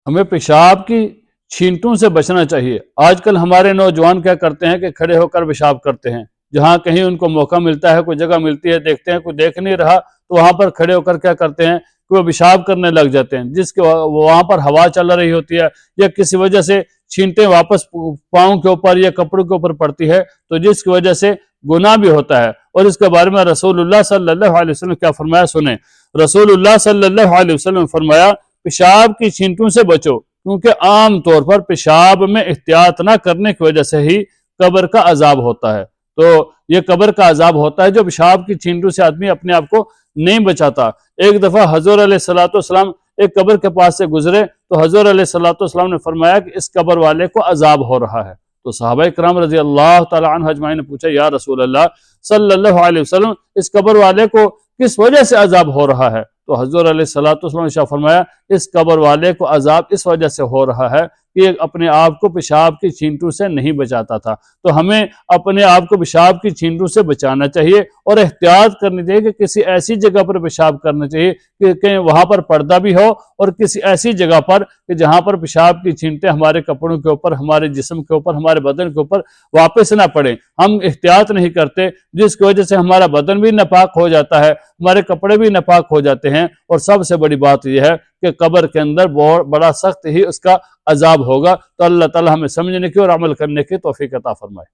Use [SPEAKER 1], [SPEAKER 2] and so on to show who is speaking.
[SPEAKER 1] ہمیں پیشاب کی چھینٹوں سے بچنا چاہیے۔ آج کل ہمارے نوجوان کیا کرتے ہیں کہ کھڑے ہو کر پیشاب کرتے ہیں، جہاں کہیں ان کو موقع ملتا ہے، کوئی جگہ ملتی ہے، دیکھتے ہیں کوئی دیکھ نہیں رہا تو وہاں پر کھڑے ہو کر کیا کرتے ہیں کہ وہ پیشاب کرنے لگ جاتے ہیں، جس کے وہاں پر ہوا چل رہی ہوتی ہے یا کسی وجہ سے چھینٹیں واپس پاؤں کے اوپر یا کپڑوں کے اوپر پڑتی ہے، تو جس کی وجہ سے گناہ بھی ہوتا ہے۔ اور اس کے بارے میں رسول اللہ صلی اللہ علیہ وسلم کیا فرمایا سنیں۔ رسول اللہ صلی اللہ علیہ وسلم نے فرمایا پیشاب کی چھینٹوں سے بچو، کیونکہ عام طور پر پیشاب میں احتیاط نہ کرنے کی وجہ سے ہی قبر کا عذاب ہوتا ہے۔ تو یہ قبر کا عذاب ہوتا ہے جو پیشاب کی چھینٹوں سے آدمی اپنے آپ کو نہیں بچاتا۔ ایک دفعہ حضور علیہ السلام ایک قبر کے پاس سے گزرے تو حضور علیہ السلام نے فرمایا کہ اس قبر والے کو عذاب ہو رہا ہے۔ تو صحابہ کرام رضی اللہ تعالی عنہ اجمعین نے پوچھا یا رسول اللہ صلی اللہ علیہ وسلم اس قبر والے کو کس وجہ سے عذاب ہو رہا ہے؟ تو حضور علیہ السلام نے فرمایا اس قبر والے کو عذاب اس وجہ سے ہو رہا ہے کہ اپنے آپ کو پیشاب کی چھینٹوں سے نہیں بچاتا تھا۔ تو ہمیں اپنے آپ کو پیشاب کی چھینٹوں سے بچانا چاہیے اور احتیاط کرنی چاہیے کہ کسی ایسی جگہ پر پیشاب کرنا چاہیے کہ وہاں پر پردہ بھی ہو، اور کسی ایسی جگہ پر کہ جہاں پر پیشاب کی چھینٹیں ہمارے کپڑوں کے اوپر، ہمارے جسم کے اوپر، ہمارے بدن کے اوپر واپس نہ پڑیں۔ ہم احتیاط نہیں کرتے جس کی وجہ سے ہمارا بدن بھی ناپاک ہو جاتا ہے، ہمارے کپڑے بھی ناپاک ہو جاتے ہیں، اور سب سے بڑی بات یہ ہے کہ قبر کے اندر بہت بڑا سخت ہی اس کا عذاب ہوگا۔ تو اللہ تعالی ہمیں سمجھنے کی اور عمل کرنے کی توفیق عطا فرمائے۔